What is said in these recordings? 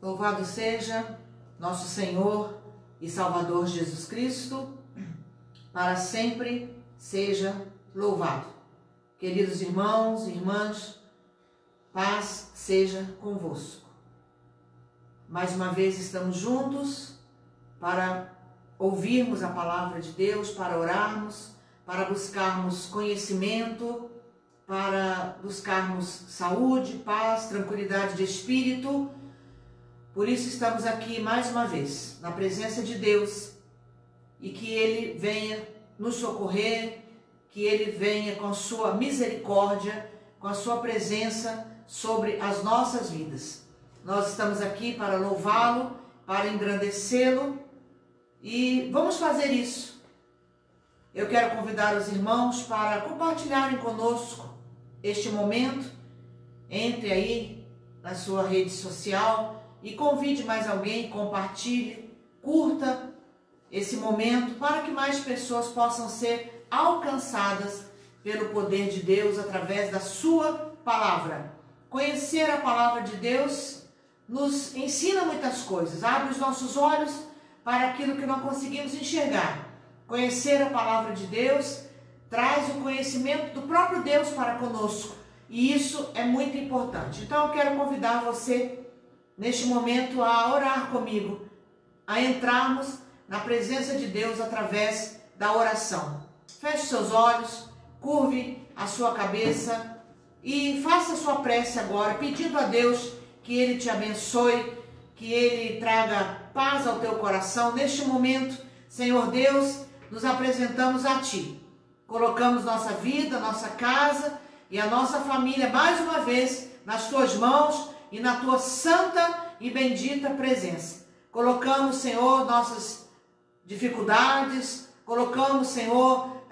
Louvado seja nosso Senhor e Salvador Jesus Cristo, para sempre seja louvado. Queridos irmãos e irmãs, paz seja convosco. Mais uma vez estamos juntos para ouvirmos a palavra de Deus, para orarmos, para buscarmos conhecimento, para buscarmos saúde, paz, tranquilidade de espírito. Por isso estamos aqui mais uma vez, na presença de Deus, e que Ele venha nos socorrer, que Ele venha com a sua misericórdia, com a sua presença sobre as nossas vidas. Nós estamos aqui para louvá-lo, para engrandecê-lo, e vamos fazer isso. Eu quero convidar os irmãos para compartilharem conosco este momento. Entre aí na sua rede social e convide mais alguém, compartilhe, curta esse momento para que mais pessoas possam ser alcançadas pelo poder de Deus através da sua palavra. Conhecer a palavra de Deus nos ensina muitas coisas, abre os nossos olhos para aquilo que não conseguimos enxergar. Conhecer a palavra de Deus traz o conhecimento do próprio Deus para conosco, e isso é muito importante. Então eu quero convidar você neste momento a orar comigo, a entrarmos na presença de Deus através da oração. Feche seus olhos, curve a sua cabeça e faça a sua prece agora, pedindo a Deus que Ele te abençoe, que Ele traga paz ao teu coração. Neste momento, Senhor Deus, nos apresentamos a Ti. Colocamos nossa vida, nossa casa e a nossa família mais uma vez nas Tuas mãos e na Tua santa e bendita presença. Colocamos, Senhor, nossas dificuldades, colocamos, Senhor,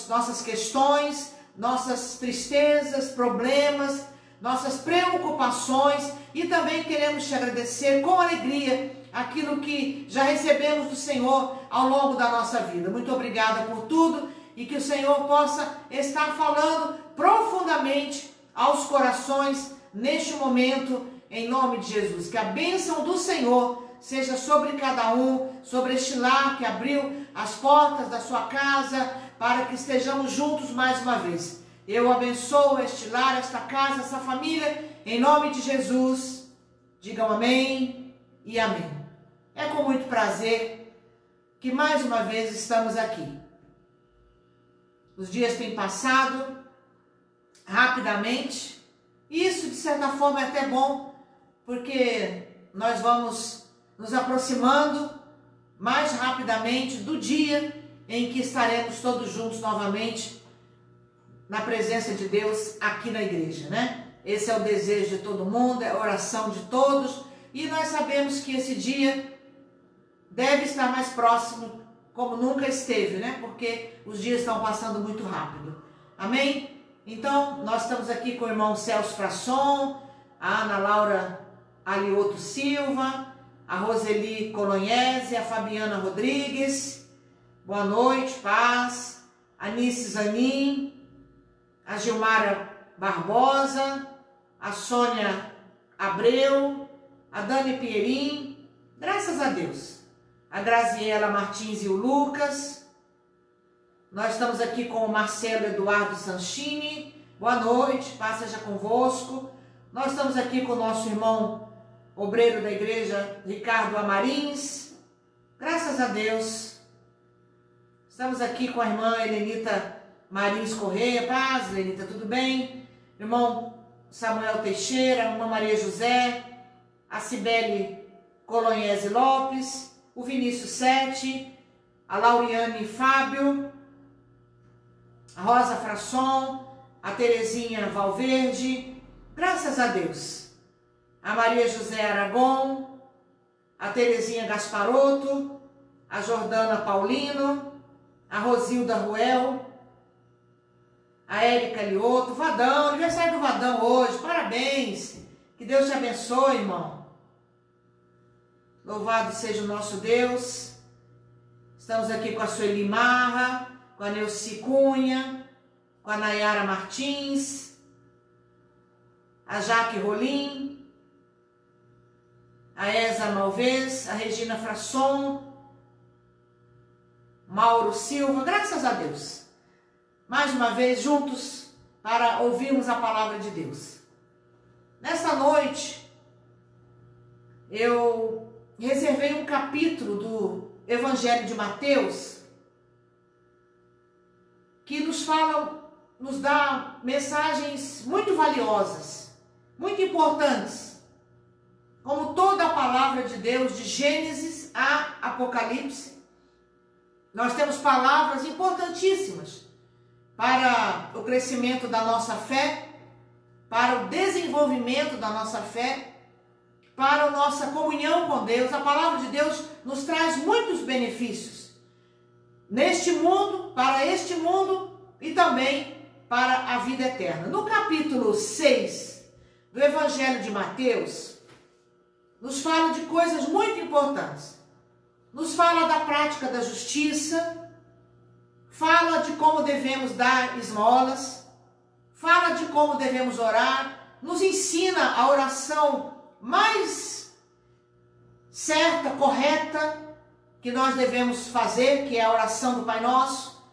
nossas questões, nossas tristezas, problemas, nossas preocupações, e também queremos te agradecer com alegria aquilo que já recebemos do Senhor ao longo da nossa vida. Muito obrigada por tudo, e que o Senhor possa estar falando profundamente aos corações neste momento, em nome de Jesus. Que a bênção do Senhor seja sobre cada um, sobre este lar que abriu as portas da sua casa, para que estejamos juntos mais uma vez. Eu abençoo este lar, esta casa, essa família, em nome de Jesus. Digam amém e amém. É com muito prazer que mais uma vez estamos aqui. Os dias têm passado rapidamente, e isso de certa forma é até bom, porque nós vamos nos aproximando mais rapidamente do dia em que estaremos todos juntos novamente na presença de Deus aqui na igreja, né? Esse é o desejo de todo mundo, é a oração de todos, e nós sabemos que esse dia deve estar mais próximo como nunca esteve, né? Porque os dias estão passando muito rápido. Amém? Então, nós estamos aqui com o irmão Celso Frasson, a Ana Laura Alioto Silva, a Roseli Colonhese, a Fabiana Rodrigues. Boa noite, paz. A Nice Zanin, a Gilmara Barbosa, a Sônia Abreu, a Dani Pierin, graças a Deus. A Graziela Martins e o Lucas. Nós estamos aqui com o Marcelo Eduardo Sanchini. Boa noite, paz seja convosco. Nós estamos aqui com o nosso irmão obreiro da igreja, Ricardo Amarins. Graças a Deus. Estamos aqui com a irmã Helenita Marins Correia. Paz, Helenita, tudo bem? Irmão Samuel Teixeira, a irmã Maria José, a Cibele Colonhese Lopes, o Vinícius Sete, a Lauriane Fábio, a Rosa Frasson, a Terezinha Valverde, graças a Deus. A Maria José Aragon, a Terezinha Gasparotto, a Jordana Paulino, a Rosilda Ruel, a Érica Lioto, Vadão, aniversário do Vadão hoje, parabéns, que Deus te abençoe, irmão. Louvado seja o nosso Deus. Estamos aqui com a Sueli Marra, com a Neuci Cunha, com a Nayara Martins, a Jaque Rolim, a Esa Malvez, a Regina Frasson, Mauro Silva, graças a Deus. Mais uma vez juntos para ouvirmos a palavra de Deus. Nesta noite, eu reservei um capítulo do Evangelho de Mateus que nos dá mensagens muito valiosas, muito importantes. Como toda a palavra de Deus, de Gênesis a Apocalipse, nós temos palavras importantíssimas para o crescimento da nossa fé, para o desenvolvimento da nossa fé, para a nossa comunhão com Deus. A palavra de Deus nos traz muitos benefícios neste mundo, para este mundo e também para a vida eterna. No capítulo 6 do Evangelho de Mateus, nos fala de coisas muito importantes. Nos fala da prática da justiça, fala de como devemos dar esmolas, fala de como devemos orar, nos ensina a oração mais certa, correta, que nós devemos fazer, que é a oração do Pai Nosso.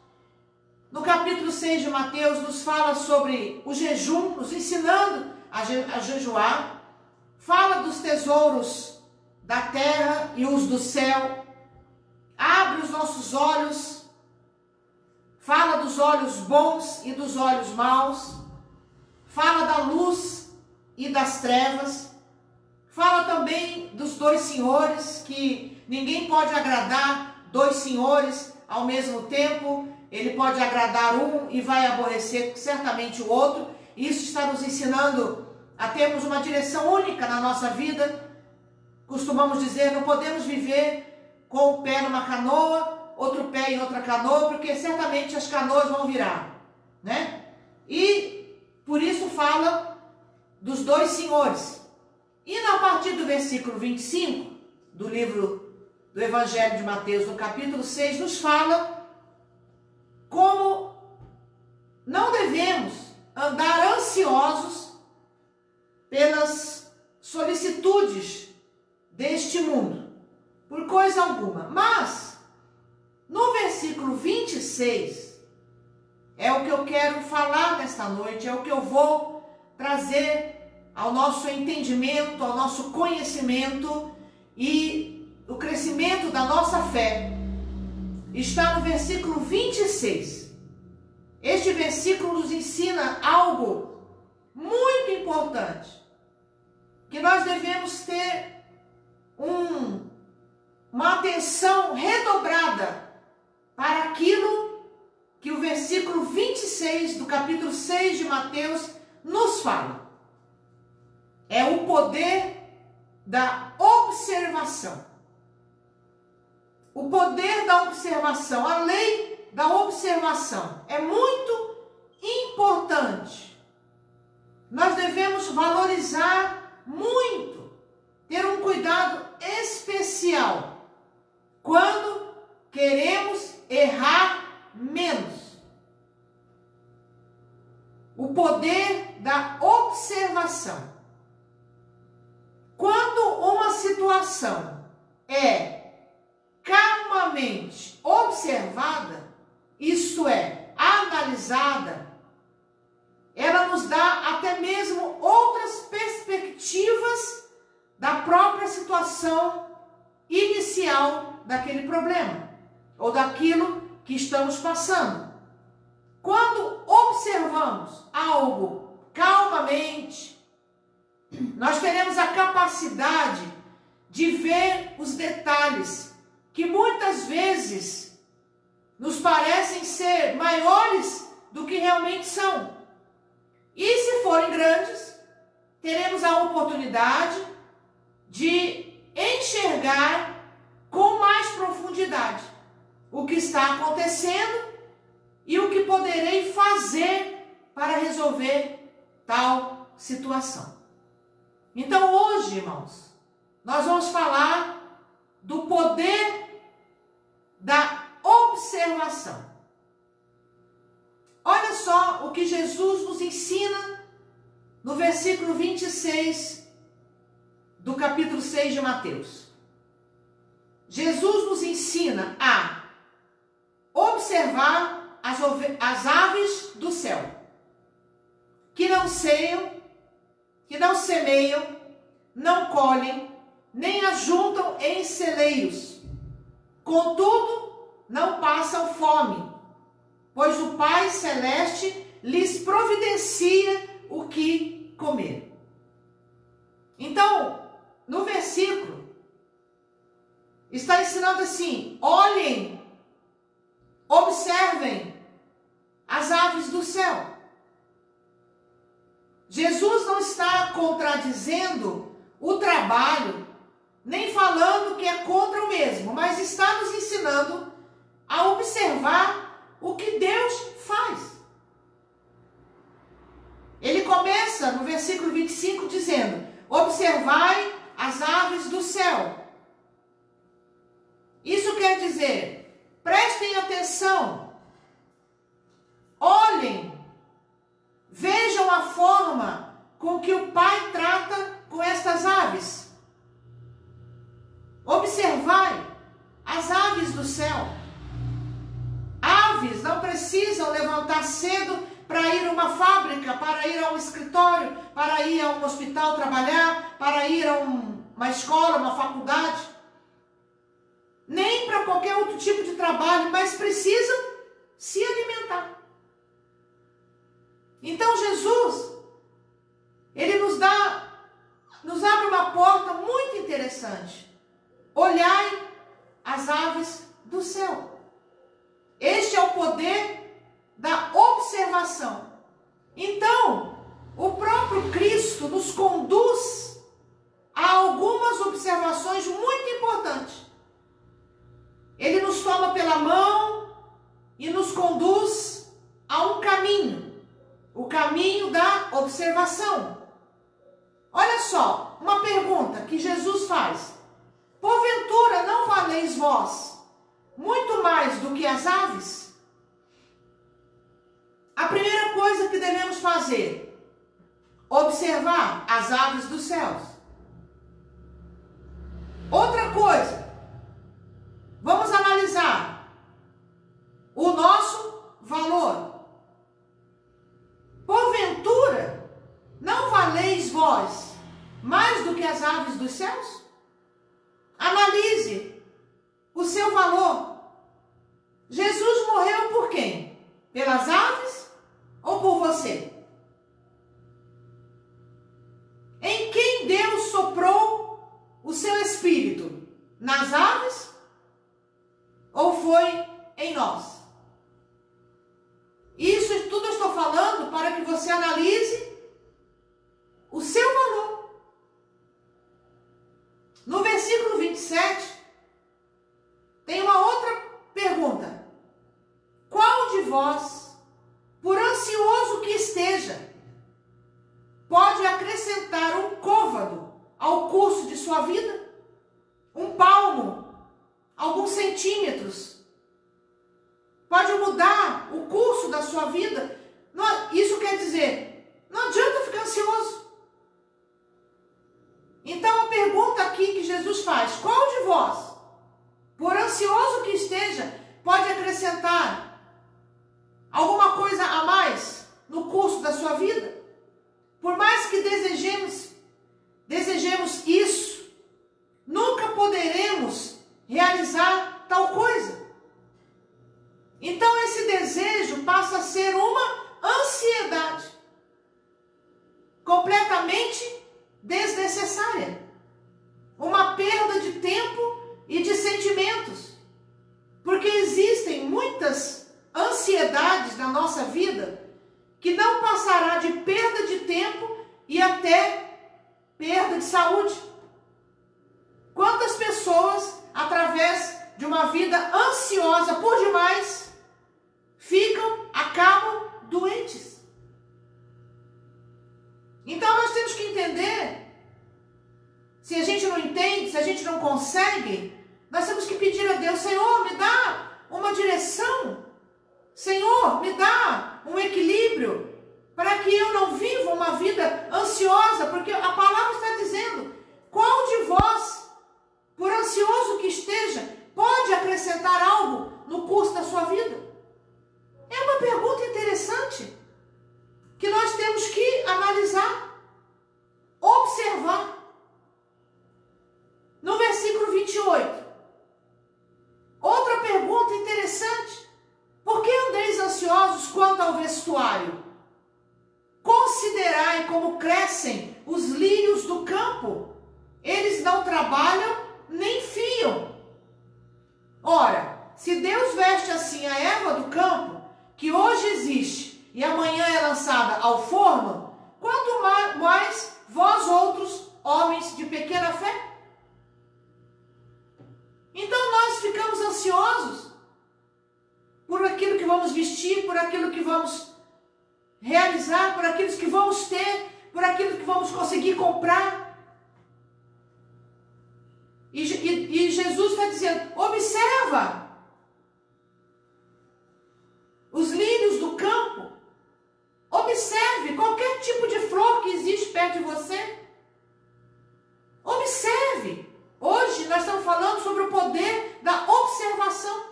No capítulo 6 de Mateus, nos fala sobre o jejum, nos ensinando a jejuar, fala dos tesouros da terra e os do céu, abre os nossos olhos, fala dos olhos bons e dos olhos maus, fala da luz e das trevas, fala também dos dois senhores, que ninguém pode agradar dois senhores ao mesmo tempo, ele pode agradar um e vai aborrecer certamente o outro. Isso está nos ensinando a termos uma direção única na nossa vida. Costumamos dizer, não podemos viver com o pé numa canoa, outro pé em outra canoa, porque certamente as canoas vão virar, né? E por isso fala dos dois senhores. E a partir do versículo 25 do livro do Evangelho de Mateus, no capítulo 6, nos fala como não devemos andar ansiosos pelas solicitudes deste mundo, por coisa alguma. Mas, no versículo 26, é o que eu quero falar nesta noite, é o que eu vou trazer ao nosso entendimento, ao nosso conhecimento e o crescimento da nossa fé. Está no versículo 26. Este versículo nos ensina algo muito importante, que nós devemos ter uma atenção redobrada para aquilo que o versículo 26 do capítulo 6 de Mateus nos fala. É o poder da observação. O poder da observação, a lei da observação é muito importante. Nós devemos valorizar muito, ter um cuidado especial quando queremos errar menos. O poder da observação. Quando uma situação é calmamente observada, isto é, analisada, ela nos dá até mesmo outras perspectivas da própria situação inicial daquele problema, ou daquilo que estamos passando. Quando observamos algo calmamente, nós teremos a capacidade de ver os detalhes que muitas vezes nos parecem ser maiores do que realmente são. E se forem grandes, teremos a oportunidade de enxergar com mais profundidade o que está acontecendo e o que poderei fazer para resolver tal situação. Então hoje, irmãos, nós vamos falar do poder da observação. Olha só o que Jesus nos ensina no versículo 26 do capítulo 6 de Mateus. Jesus nos ensina a observar as aves do céu, que não ceiam, que não semeiam, não colhem, nem ajuntam em celeiros. Contudo, não passam fome, pois o Pai Celeste lhes providencia o que comer. Então, no versículo, está ensinando assim: olhem, observem as aves do céu. Jesus não está contradizendo o trabalho, nem falando que é contra o mesmo, mas está nos ensinando a observar o que Deus faz. Ele começa no versículo 25 dizendo: observai as aves do céu. Isso quer dizer, prestem atenção, olhem, vejam a forma com que o Pai trata com estas aves. Observai as aves do céu. Aves não precisam levantar cedo para ir a uma fábrica, para ir a um escritório, para ir a um hospital trabalhar, para ir a uma escola, uma faculdade, nem para qualquer outro tipo de trabalho, mas precisam se alimentar. Então Jesus, ele nos abre uma porta muito interessante. Olhai as aves do céu. Este é o poder da observação. Então, o próprio Cristo nos conduz a algumas observações muito importantes. Ele nos toma pela mão e nos conduz a um caminho, o caminho da observação. Olha só, uma pergunta que Jesus faz: porventura não valeis vós muito mais do que as aves? A primeira coisa que devemos fazer: observar as aves dos céus. Outra coisa, vamos analisar o nosso valor. Porventura, não valeis vós mais do que as aves dos céus? Analise o seu valor. Jesus morreu por quem? Pelas aves ou por você? Em quem Deus soprou o seu espírito? Nas aves ou foi em nós? Isso tudo eu estou falando para que você analise o seu valor. No versículo 27, tem uma outra pergunta: qual de vós, por ansioso que esteja, pode acrescentar um côvado ao curso de sua vida? Um palmo, alguns centímetros, pode mudar o curso da sua vida? Isso quer dizer, não adianta ficar ansioso. Então a pergunta aqui que Jesus faz: qual de vós, por ansioso que esteja, pode acrescentar alguma coisa a mais no curso da sua vida? Por mais que desejemos isso, nunca poderemos realizar tal coisa. Então esse desejo passa a ser uma ansiedade completamente desnecessária, uma perda de tempo e de sentimentos, porque existem muitas ansiedades na nossa vida que não passará de perda de tempo e até perda de saúde. Quantas pessoas, através de uma vida ansiosa por demais, acabam doentes? Então nós temos que entender. Se a gente não entende, se a gente não consegue, nós temos que pedir a Deus: Senhor, me dá uma direção. Senhor, me dá um equilíbrio para que eu não viva uma vida ansiosa, porque a palavra está dizendo: qual moçoário. Considerai como crescem os lírios do campo. Eles não trabalham nem fiam. Ora, se Deus veste assim a erva do campo, que hoje existe e amanhã é lançada ao forno, quanto mais vós outros, homens de pequena fé? Então nós ficamos ansiosos por aquilo que vamos vestir, por aquilo que vamos realizar, por aquilo que vamos ter, por aquilo que vamos conseguir comprar. E Jesus está dizendo, observa os lírios do campo, observe qualquer tipo de flor que existe perto de você. Observe. Hoje nós estamos falando sobre o poder da observação.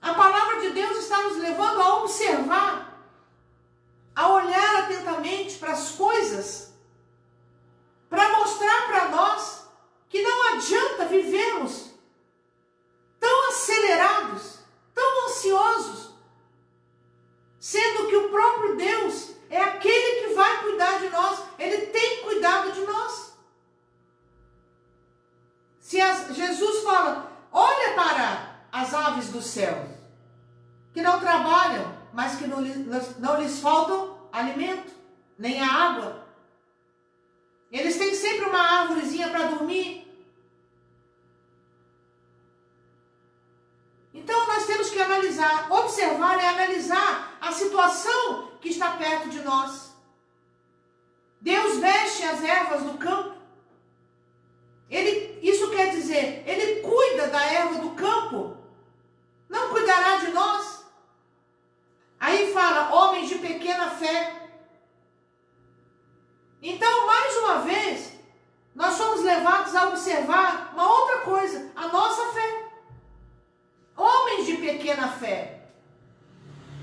A palavra de Deus está nos levando a observar, a olhar atentamente para as coisas, para mostrar para nós que não adianta vivermos tão acelerados, tão ansiosos, sendo que o próprio Deus é aquele que vai cuidar de nós, Ele tem cuidado de nós. Se Jesus fala, olha para as aves do céu, que não trabalham, mas que não lhes faltam alimento, nem a água. Eles têm sempre uma árvorezinha para dormir. Então nós temos que analisar, observar e analisar a situação que está perto de nós. Deus veste as ervas do campo. Isso quer dizer, Ele cuida da erva do campo. Não cuidará de nós? Aí fala, homens de pequena fé. Então, mais uma vez, nós somos levados a observar uma outra coisa, a nossa fé. Homens de pequena fé.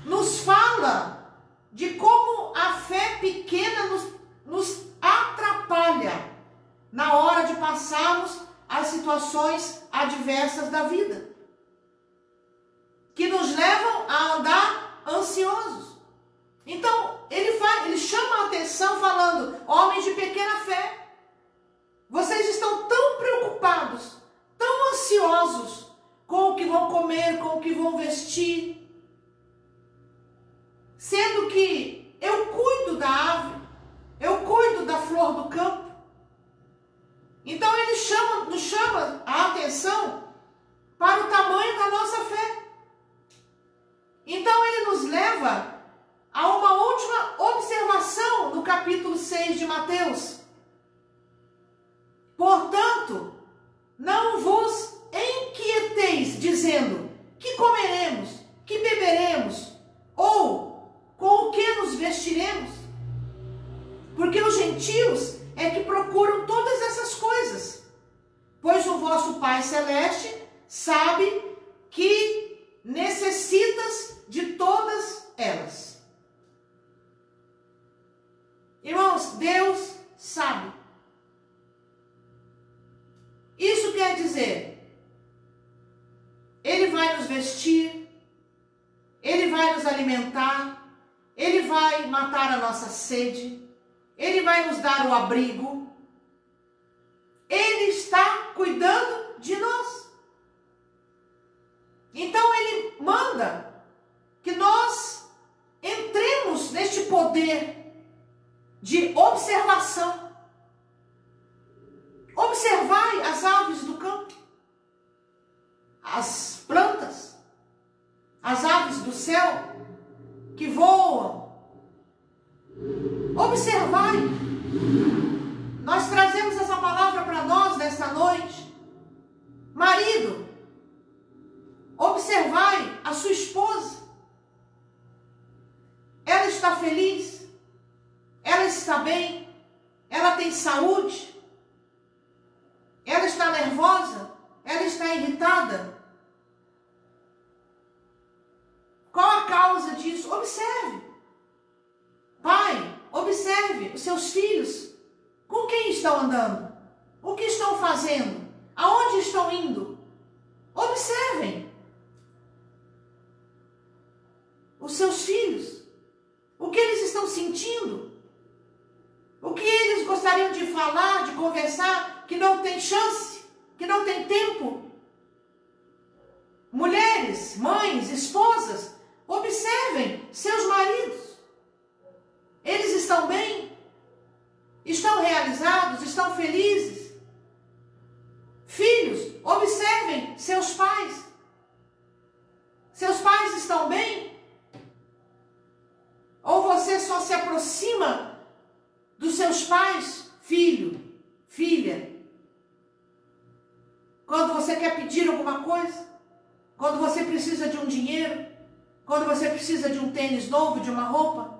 Nos fala de como a fé pequena nos atrapalha na hora de passarmos as situações adversas da vida, que nos levam a andar ansiosos. Então, ele chama a atenção falando, homens de pequena fé, vocês estão tão preocupados, tão ansiosos com o que vão comer, com o que vão vestir, sendo que eu cuido da árvore, eu cuido da flor do campo. Então ele nos chama a atenção para o tamanho da nossa fé. Então ele nos leva a uma última observação no capítulo 6 de Mateus. Portanto, não vos inquieteis, dizendo, que comeremos, que beberemos, ou com o que nos vestiremos? Porque os gentios é que procuram todas essas coisas, pois o vosso Pai Celeste sabe que necessitas de todas elas. Irmãos, Deus sabe. Isso quer dizer, Ele vai nos vestir, Ele vai nos alimentar, Ele vai matar a nossa sede, Ele vai nos dar o abrigo. Ele está cuidando de nós. Então Ele manda que nós entremos neste poder de observação. Observai as aves do campo, as plantas, as aves do céu que voam. Observai. Nós trazemos essa palavra para nós nesta noite. Marido, observai a sua esposa. Ela está feliz? Ela está bem? Ela tem saúde? Ela está nervosa? Ela está irritada? Qual a causa disso? Observe. Pai, observe os seus filhos. Com quem estão andando? O que estão fazendo? Aonde estão indo? Observem. os seus filhos, o que eles estão sentindo, o que eles gostariam de falar, de conversar, que não tem chance, que não tem tempo. Mulheres, mães, esposas, observem seus maridos. Eles estão bem? Estão realizados? Estão felizes? Filhos, observem seus pais. Seus pais estão bem? Ou você só se aproxima dos seus pais, filho, filha, quando você quer pedir alguma coisa, quando você precisa de um dinheiro, quando você precisa de um tênis novo, de uma roupa?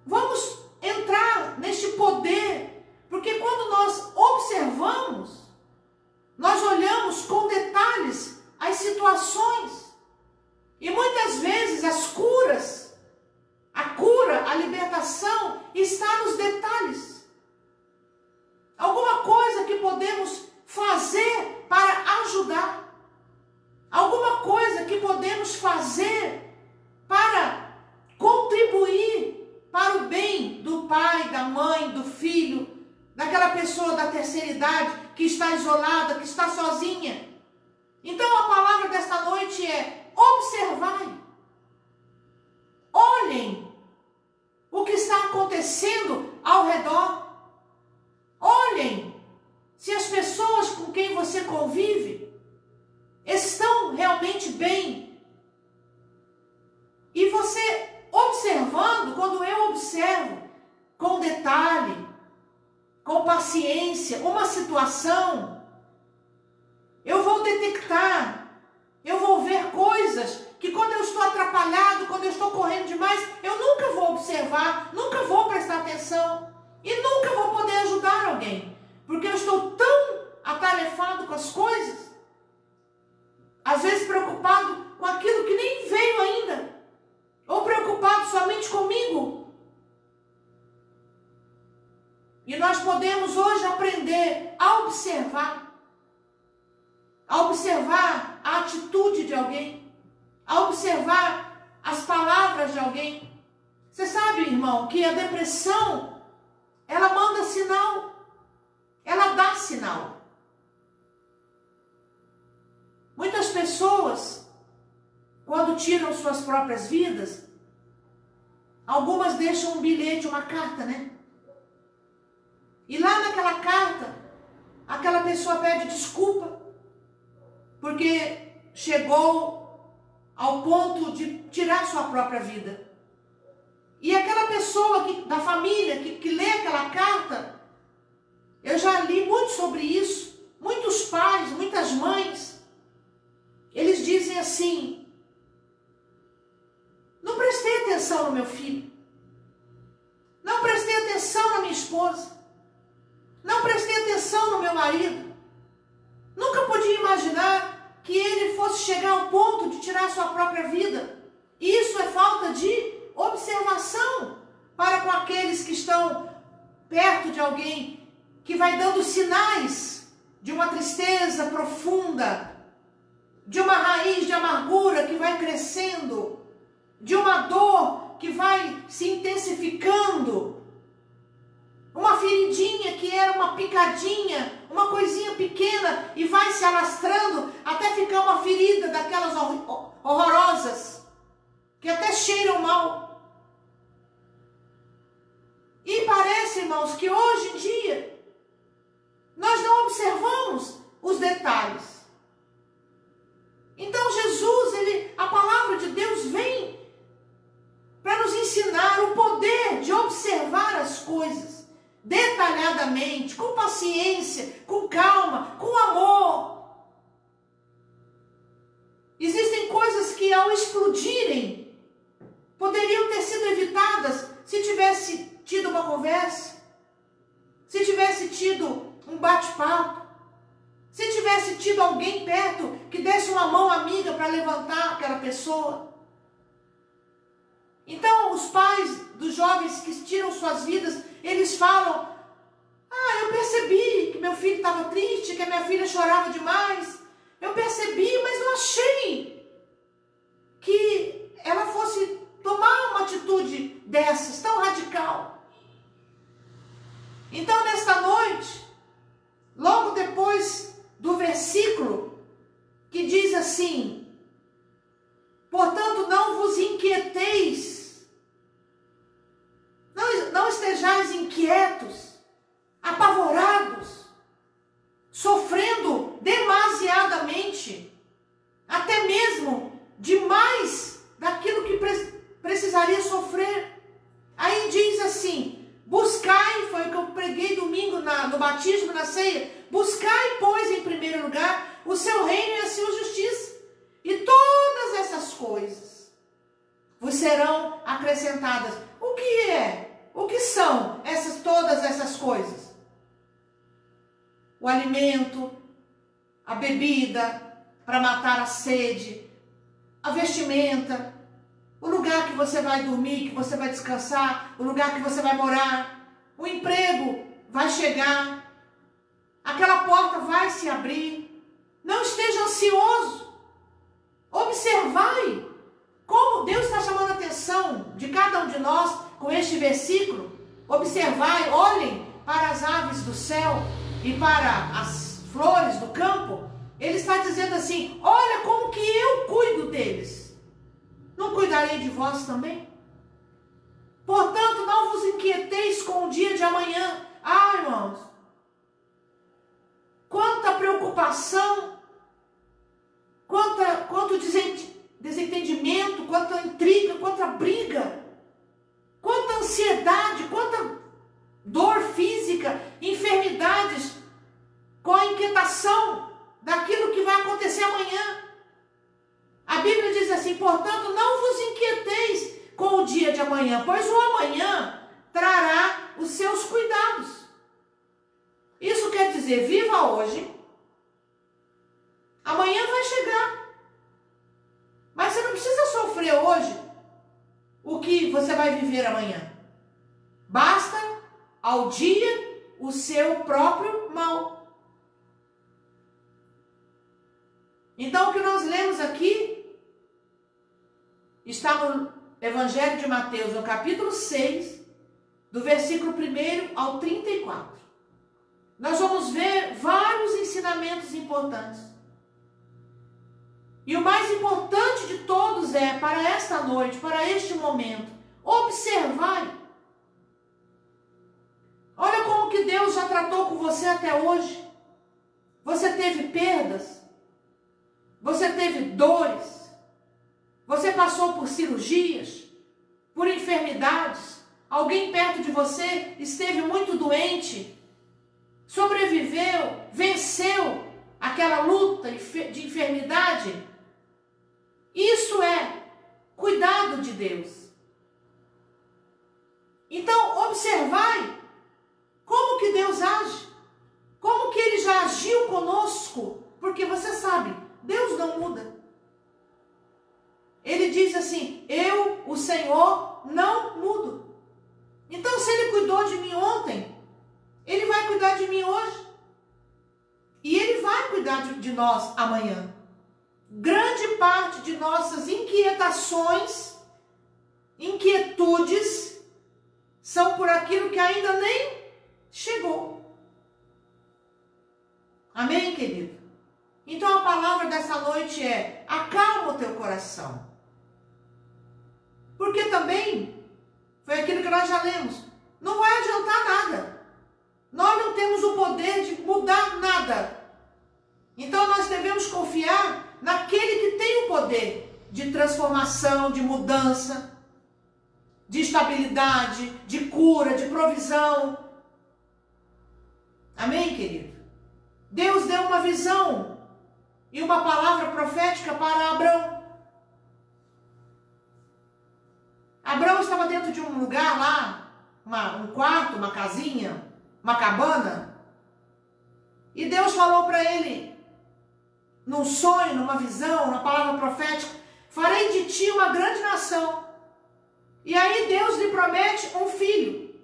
Vamos entrar neste poder, porque quando nós observamos, nós olhamos com detalhes as situações, e muitas vezes as curas, a cura, a libertação está nos detalhes. Alguma coisa que podemos fazer para ajudar. Alguma coisa que podemos fazer para contribuir para o bem do pai, da mãe, do filho, daquela pessoa da terceira idade que está isolada, que está sozinha. Então a palavra desta noite é: observai. Olhem o que está acontecendo ao redor. Olhem se as pessoas com quem você convive estão realmente bem. E você observando, quando eu observo com detalhe, com paciência, uma situação, eu vou detectar, eu vou ver coisas que quando eu estou atrapalhado, quando eu estou correndo demais, eu nunca vou observar, nunca vou prestar atenção e nunca vou poder ajudar alguém, porque eu estou tão atarefado com as coisas, às vezes preocupado com aquilo que nem veio ainda, ou preocupado somente comigo. E nós podemos hoje aprender a observar a atitude de alguém, a observar as palavras de alguém. Você sabe, irmão, que a depressão, ela manda sinal, ela dá sinal. Muitas pessoas, quando tiram suas próprias vidas, algumas deixam um bilhete, uma carta, né? E lá naquela carta, aquela pessoa pede desculpa, porque chegou ao ponto de tirar sua própria vida. E aquela pessoa da família que lê aquela carta, eu já li muito sobre isso, muitos pais, muitas mães, eles dizem assim: não prestei atenção no meu filho, não prestei atenção na minha esposa, não prestei atenção no meu marido, nunca podia imaginar que ele fosse chegar ao ponto de tirar sua própria vida. Isso é falta de observação para com aqueles que estão perto de alguém que vai dando sinais de uma tristeza profunda, de uma raiz de amargura que vai crescendo, de uma dor que vai se intensificando, uma feridinha que era uma picadinha, uma coisinha pequena, e vai se alastrando até ficar uma ferida daquelas horrorosas, que até cheiram mal. E parece, irmãos, que hoje em dia nós não observamos os detalhes. Então Jesus, a palavra de Deus vem para nos ensinar o poder de observar as coisas detalhadamente, com paciência, com calma, com amor. Existem coisas que ao explodirem poderiam ter sido evitadas se tivesse tido uma conversa, se tivesse tido um bate-papo, se tivesse tido alguém perto que desse uma mão amiga para levantar aquela pessoa. Então, os pais dos jovens que tiram suas vidas, eles falam: eu percebi que meu filho estava triste, que a minha filha chorava demais. Eu percebi, mas não achei que ela fosse tomar uma atitude dessas, tão radical. Então, nesta noite, logo depois do versículo que diz assim: portanto, não vos inquieteis, não estejais inquietos, apavorados, sofrendo demasiadamente, até mesmo demais daquilo que precisaria sofrer. Aí diz assim: buscai, foi o que eu preguei domingo no batismo, na ceia, buscai, pois, em primeiro lugar, o seu reino e a sua justiça, e todas essas coisas vos serão acrescentadas. O que é? O que são todas essas coisas? O alimento, a bebida para matar a sede, a vestimenta, o lugar que você vai dormir, que você vai descansar, o lugar que você vai morar, o emprego vai chegar, aquela porta vai se abrir. Não esteja ansioso. Observai como Deus está chamando a atenção de cada um de nós com este versículo. Observai, olhem para as aves do céu e para as flores do campo. Ele está dizendo assim: olha como que eu cuido deles. Não cuidarei de vós também? Portanto, não vos inquieteis com o dia de amanhã. Ah, irmãos, quanta preocupação, quanto desentendimento, quanta intriga, quanta briga, quanta ansiedade, quanta dor física, enfermidades, com a inquietação daquilo que vai acontecer amanhã. A Bíblia diz assim: portanto, não vos inquieteis com o dia de amanhã, pois o amanhã trará os seus cuidados. Isso quer dizer, viva hoje, amanhã vai chegar. Mas você não precisa sofrer hoje o que você vai viver amanhã. Basta ao dia o seu próprio mal. Então, o que nós lemos aqui está no Evangelho de Mateus, no capítulo 6, do versículo 1 ao 34. Nós vamos ver vários ensinamentos importantes. E o mais importante de todos é, para esta noite, para este momento, observar. Olha como que Deus já tratou com você até hoje. Você teve perdas. Você teve dores, você passou por cirurgias, por enfermidades, alguém perto de você esteve muito doente, sobreviveu, venceu aquela luta de enfermidade. Isso é cuidado de Deus. Então, observai como que Deus age, como que Ele já agiu conosco, porque você sabe, Deus não muda. Ele diz assim: eu, o Senhor, não mudo. Então, se Ele cuidou de mim ontem, Ele vai cuidar de mim hoje. E Ele vai cuidar de nós amanhã. Grande parte de nossas inquietações, inquietudes, são por aquilo que ainda nem chegou. Amém, querido? Então a palavra dessa noite é: acalma o teu coração. Porque também, foi aquilo que nós já lemos, não vai adiantar nada. Nós não temos o poder de mudar nada. Então nós devemos confiar naquele que tem o poder de transformação, de mudança, de estabilidade, de cura, de provisão. Amém, querido? Deus deu uma visão e uma palavra profética para Abrão. Abrão estava dentro de um lugar lá, um quarto, uma casinha, uma cabana. E Deus falou para ele, num sonho, numa visão, na palavra profética: farei de ti uma grande nação. E aí Deus lhe promete um filho.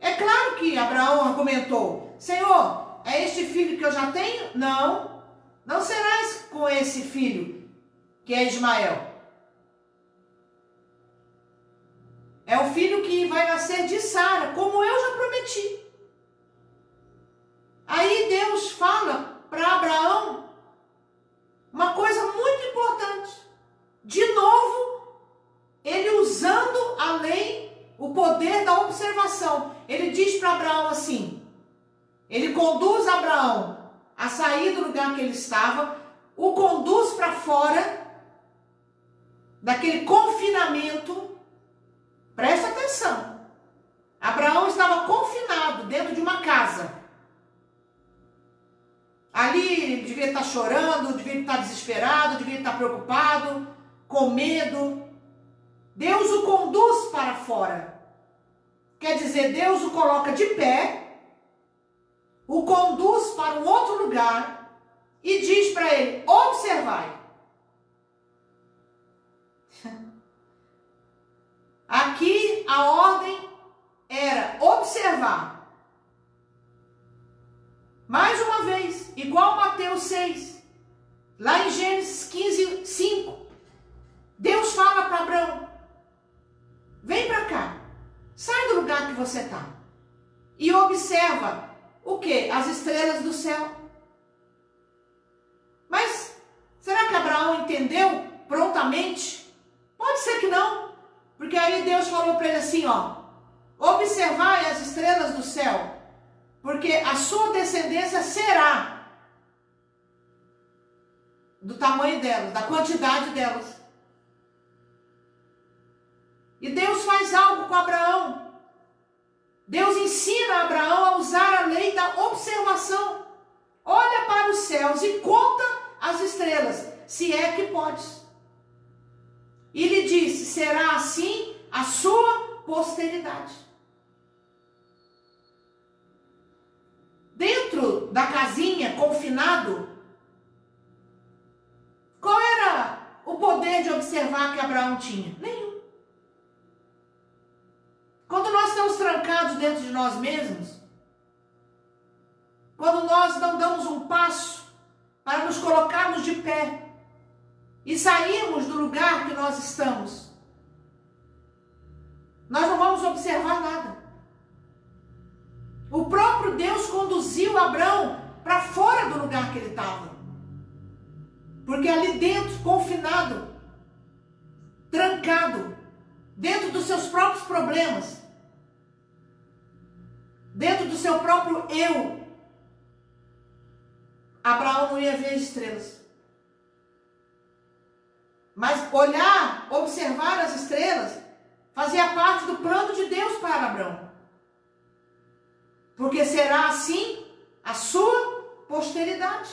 É claro que Abraão argumentou: Senhor, é este filho que eu já tenho? Não, não serás com esse filho, que é Ismael. É o filho que vai nascer de Sara, como eu já prometi. Aí Deus fala para Abraão uma coisa muito importante. De novo, ele usando a lei, o poder da observação. Ele diz para Abraão assim, ele conduz Abraão a sair do lugar que ele estava, o conduz para fora daquele confinamento. Presta atenção. Abraão estava confinado dentro de uma casa. Ali ele devia estar chorando, devia estar desesperado, devia estar preocupado, com medo. Deus o conduz para fora. Quer dizer, Deus o coloca de pé, o conduz para um outro lugar e diz para ele, observai. Aqui a ordem era observar. Mais uma vez, igual Mateus 6, lá em Gênesis 15, 5, Deus fala para Abraão, vem para cá, sai do lugar que você está e observa o quê? As estrelas do céu. Mas será que Abraão entendeu prontamente? Pode ser que não, porque aí Deus falou para ele assim, ó, observai as estrelas do céu, porque a sua descendência será do tamanho delas, da quantidade delas. E Deus faz algo com Abraão. Deus ensina Abraão a usar a lei da observação. Olha para os céus e conta as estrelas, se é que podes. E lhe disse, será assim a sua posteridade. Dentro da casinha, confinado, qual era o poder de observar que Abraão tinha? Nenhum. Quando nós estamos trancados dentro de nós mesmos, quando nós não damos um passo para nos colocarmos de pé e sairmos do lugar que nós estamos, nós não vamos observar nada. O próprio Deus conduziu Abraão para fora do lugar que ele estava. Porque ali dentro, confinado, trancado, dentro dos seus próprios problemas, dentro do seu próprio eu, Abraão não ia ver as estrelas. Mas olhar, observar as estrelas, fazia parte do plano de Deus para Abraão. Porque será assim a sua posteridade.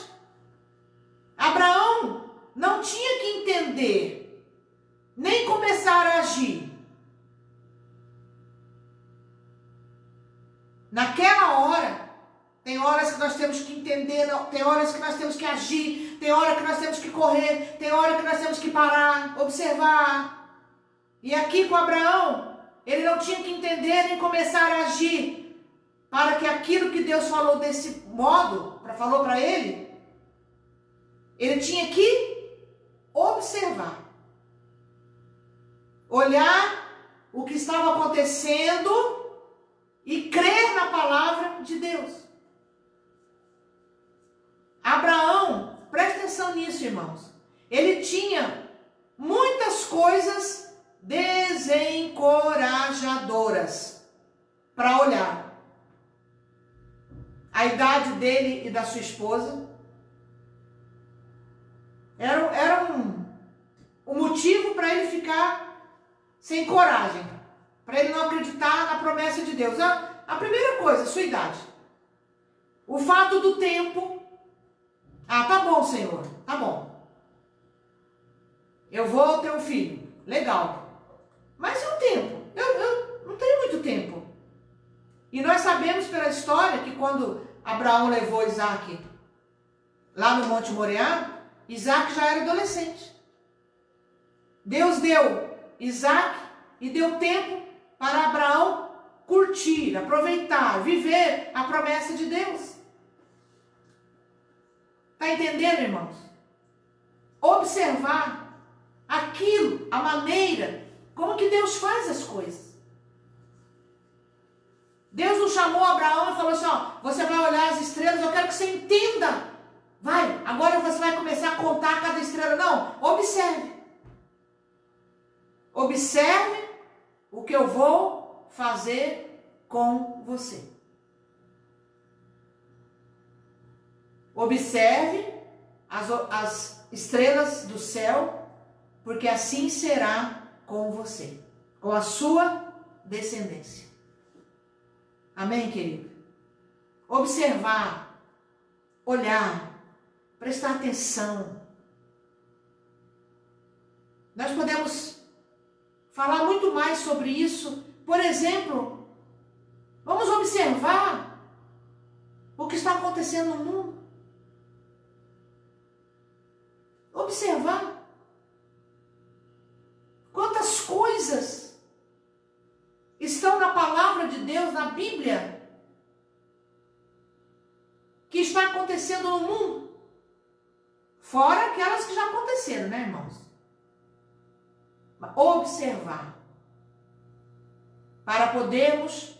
Abraão não tinha que entender, nem começar a agir. Naquela hora, tem horas que nós temos que entender, tem horas que nós temos que agir, tem hora que nós temos que correr, tem hora que nós temos que parar, observar. E aqui com Abraão, ele não tinha que entender nem começar a agir, para que aquilo que Deus falou desse modo, falou para ele tinha que observar. Olhar o que estava acontecendo e crer na palavra de Deus. Abraão, presta atenção nisso, irmãos. Ele tinha muitas coisas desencorajadoras para olhar. A idade dele e da sua esposa era um motivo para ele ficar sem coragem, para ele não acreditar na promessa de Deus. A primeira coisa, sua idade. O fato do tempo. Tá bom, Senhor, tá bom. Eu vou ter um filho, legal. Mas e o tempo? Eu não tenho muito tempo. E nós sabemos pela história que quando Abraão levou Isaac lá no Monte Moriá, Isaac já era adolescente. Deus deu Isaac e deu tempo para Abraão curtir, aproveitar, viver a promessa de Deus. Está entendendo, irmãos? Observar aquilo, a maneira como que Deus faz as coisas. Deus não chamou Abraão e falou assim, ó, você vai olhar as estrelas, eu quero que você entenda. Vai, agora você vai começar a contar cada estrela. Não, observe. Observe o que eu vou fazer com você. Observe as estrelas do céu, porque assim será com você, com a sua descendência. Amém, querido? Observar, olhar, prestar atenção. Nós podemos falar muito mais sobre isso. Por exemplo, vamos observar o que está acontecendo no mundo. Observar quantas coisas estão na palavra de Deus, na Bíblia, que está acontecendo no mundo, fora aquelas que já aconteceram, né, irmãos? Observar, para podermos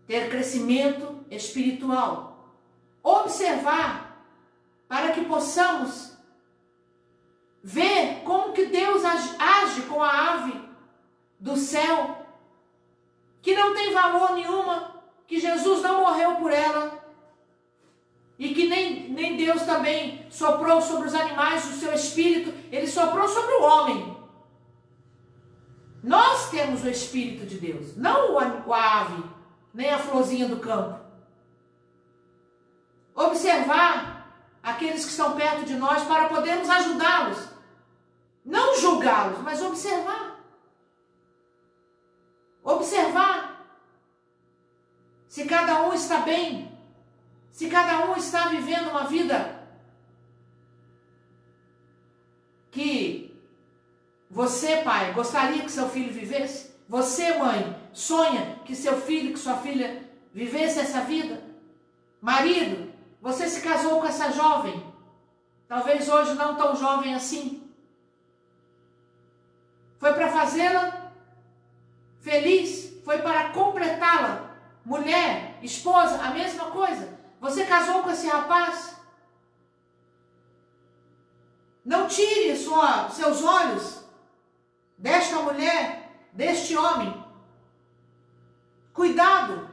ter crescimento espiritual. Observar, para que possamos ver como que Deus age com a ave do céu, que não tem valor nenhuma, que Jesus não morreu por ela, e que nem Deus também soprou sobre os animais o seu espírito, ele soprou sobre o homem. Nós temos o Espírito de Deus, não a ave, nem a florzinha do campo. Observar aqueles que estão perto de nós para podermos ajudá-los. Não julgá-los, mas observar. Observar se cada um está bem, se cada um está vivendo uma vida que você, pai, gostaria que seu filho vivesse. Você, mãe, sonha que seu filho, que sua filha vivesse essa vida. Marido, você se casou com essa jovem, talvez hoje não tão jovem assim. Foi para fazê-la feliz, foi para completá-la. Mulher, esposa, a mesma coisa. Você casou com esse rapaz? Não tire seus olhos desta mulher, deste homem. Cuidado.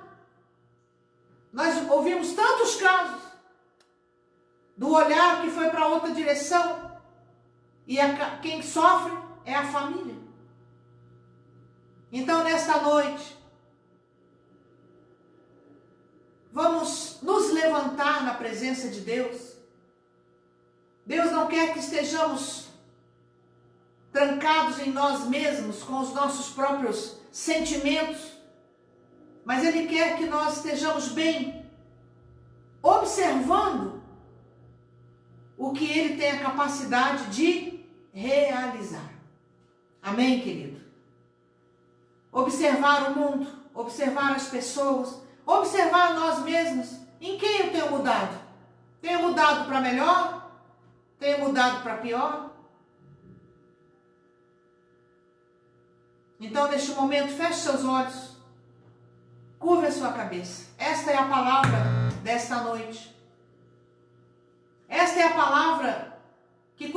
Nós ouvimos tantos casos do olhar que foi para outra direção, e quem sofre é a família. Então, nesta noite, vamos nos levantar na presença de Deus. Deus não quer que estejamos trancados em nós mesmos, com os nossos próprios sentimentos, mas Ele quer que nós estejamos bem, observando o que Ele tem a capacidade de realizar. Amém, querido? Observar o mundo, observar as pessoas, observar nós mesmos. Em quem eu tenho mudado? Tenho mudado para melhor? Tenho mudado para pior? Então, neste momento, feche seus olhos, curve a sua cabeça. Esta é a palavra desta noite. Esta é a palavra que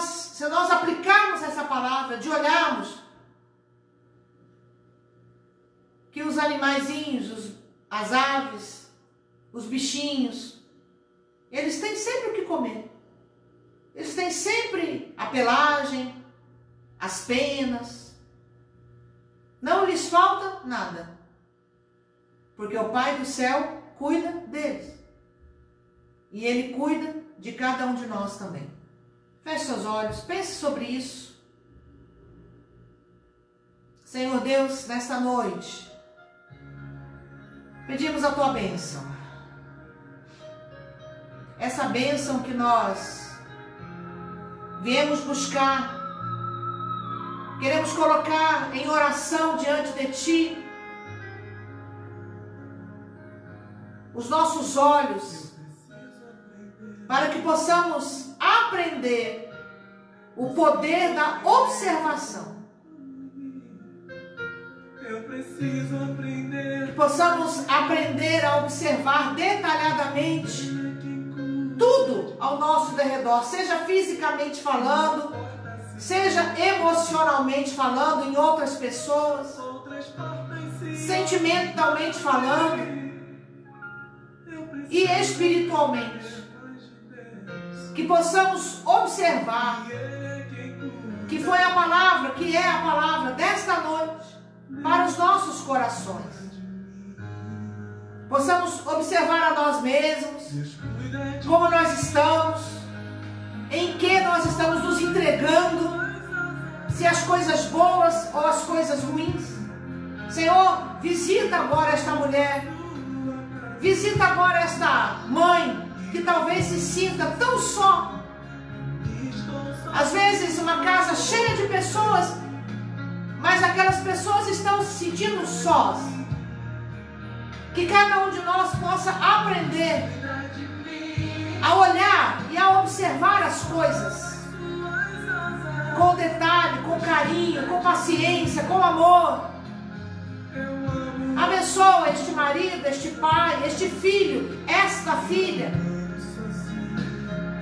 se nós aplicarmos essa palavra, de olharmos que os animaizinhos, as aves, os bichinhos, eles têm sempre o que comer. Eles têm sempre a pelagem, as penas. Não lhes falta nada, porque o Pai do céu cuida deles. E Ele cuida de cada um de nós também. Feche seus olhos, pense sobre isso. Senhor Deus, nesta noite, pedimos a Tua bênção. Essa bênção que nós viemos buscar, queremos colocar em oração diante de Ti. Os nossos olhos, para que possamos aprender o poder da observação. Que possamos aprender a observar detalhadamente tudo ao nosso derredor, seja fisicamente falando, seja emocionalmente falando em outras pessoas, sentimentalmente falando e espiritualmente. Que possamos observar que foi a palavra, que é a palavra desta noite para os nossos corações. Possamos observar a nós mesmos, como nós estamos, em que nós estamos nos entregando, se as coisas boas ou as coisas ruins. Senhor, visita agora esta mulher, visita agora esta mãe que talvez se sinta tão só. Às vezes uma casa cheia de pessoas, mas aquelas pessoas estão se sentindo sós. Que cada um de nós possa aprender a olhar e a observar as coisas com detalhe, com carinho, com paciência, com amor. Abençoa este marido, este pai, este filho, esta filha.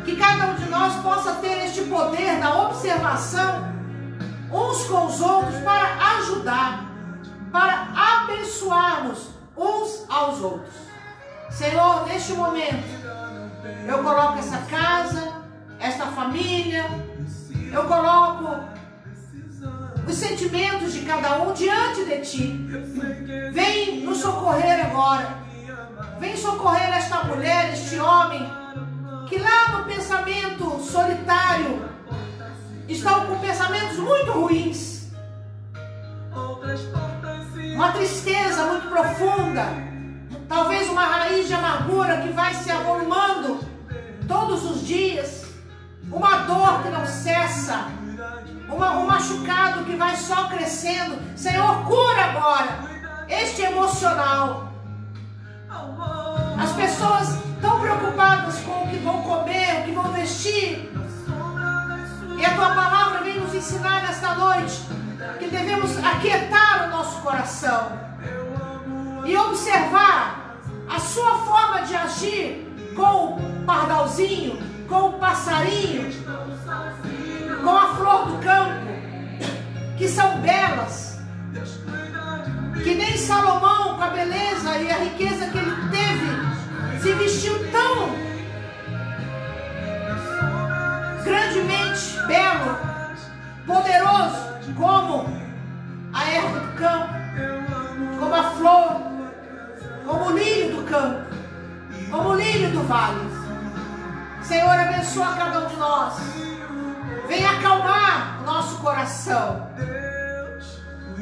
Que cada um de nós possa ter este poder da observação uns com os outros para ajudar, para abençoarmos uns aos outros. Senhor, neste momento, eu coloco essa casa, esta família, eu coloco os sentimentos de cada um diante de Ti. Vem nos socorrer agora. Vem socorrer esta mulher, este homem, que lá no pensamento solitário estão com pensamentos muito ruins, uma tristeza muito profunda, talvez uma raiz de amargura que vai se avolumando todos os dias, uma dor que não cessa, um machucado que vai só crescendo. Senhor, cura agora este emocional. As pessoas tão preocupadas com o que vão comer, o que vão vestir. E a Tua palavra vem nos ensinar nesta noite que devemos aquietar o nosso coração e observar a Sua forma de agir com o pardalzinho, com o passarinho, com a flor do campo, que são belas, que nem Salomão, com a beleza e a riqueza que ele teve, se vestiu tão grandemente belo, poderoso, como a erva do campo, como a flor, como o lírio do campo, como o lírio do vale. Senhor, abençoa cada um de nós. Venha acalmar o nosso coração.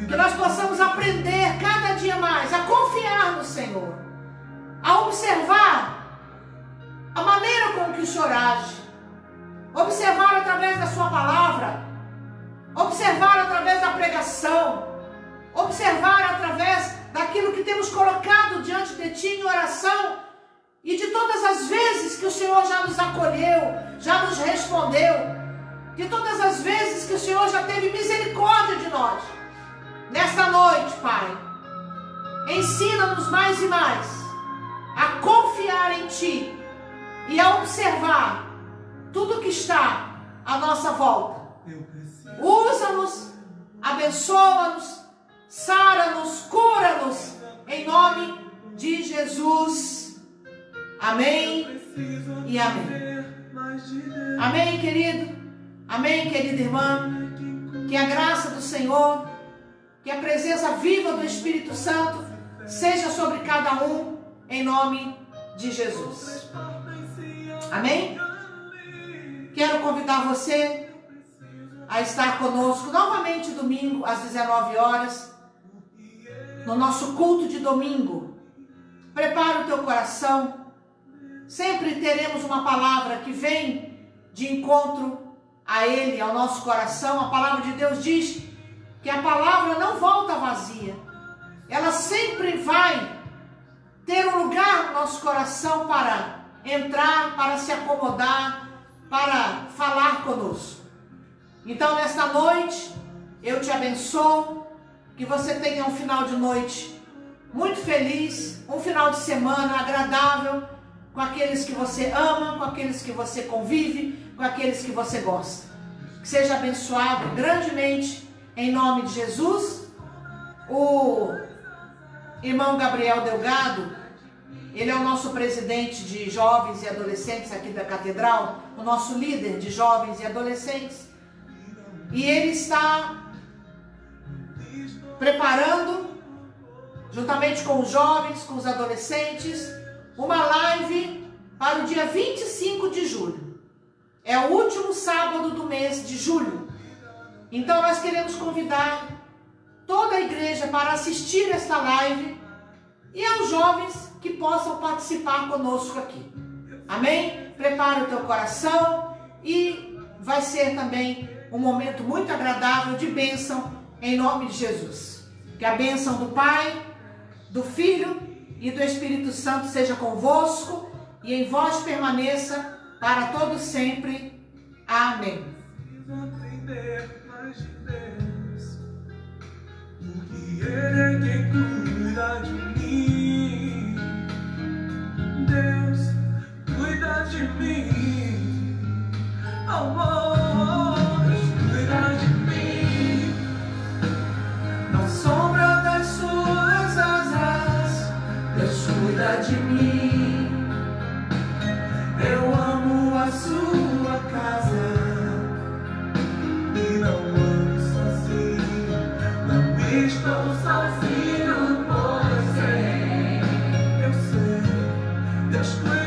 Que nós possamos aprender cada dia mais a confiar no Senhor, a observar a maneira com que o Senhor age, observar através da Sua palavra, observar através da pregação, observar através daquilo que temos colocado diante de Ti em oração e de todas as vezes que o Senhor já nos acolheu, já nos respondeu, de todas as vezes que o Senhor já teve misericórdia de nós. Nesta noite, Pai, ensina-nos mais e mais a confiar em Ti e a observar tudo que está à nossa volta. Usa-nos, abençoa-nos, sara-nos, cura-nos, em nome de Jesus. Amém e amém. Amém, querido. Amém, querida irmã. Que a graça do Senhor, que a presença viva do Espírito Santo seja sobre cada um, em nome de Jesus. Amém? Quero convidar você a estar conosco novamente domingo às 19 horas, no nosso culto de domingo. Prepara o teu coração. Sempre teremos uma palavra que vem de encontro a Ele, ao nosso coração. A palavra de Deus diz que a palavra não volta vazia. Ela sempre vai ter um lugar no nosso coração para entrar, para se acomodar, para falar conosco. Então, nesta noite, eu te abençoo, que você tenha um final de noite muito feliz, um final de semana agradável, com aqueles que você ama, com aqueles que você convive, com aqueles que você gosta. Que seja abençoado grandemente, em nome de Jesus. O irmão Gabriel Delgado, ele é o nosso presidente de jovens e adolescentes aqui da Catedral, o nosso líder de jovens e adolescentes. E ele está preparando, juntamente com os jovens, com os adolescentes, uma live para o dia 25 de julho. É o último sábado do mês de julho. Então nós queremos convidar toda a igreja para assistir esta live e aos jovens que possam participar conosco aqui. Amém? Prepara o teu coração e vai ser também um momento muito agradável de bênção em nome de Jesus. Que a bênção do Pai, do Filho e do Espírito Santo seja convosco e em vós permaneça para todo sempre. Amém. Ele é quem cuida de mim. Deus cuida de mim. Amor, Deus cuida de mim. Na sombra das suas asas, Deus cuida de mim. Eu amo a sua casa e não ando sozinho. Não estou sozinho, pois sei, eu sei, Deus cuida.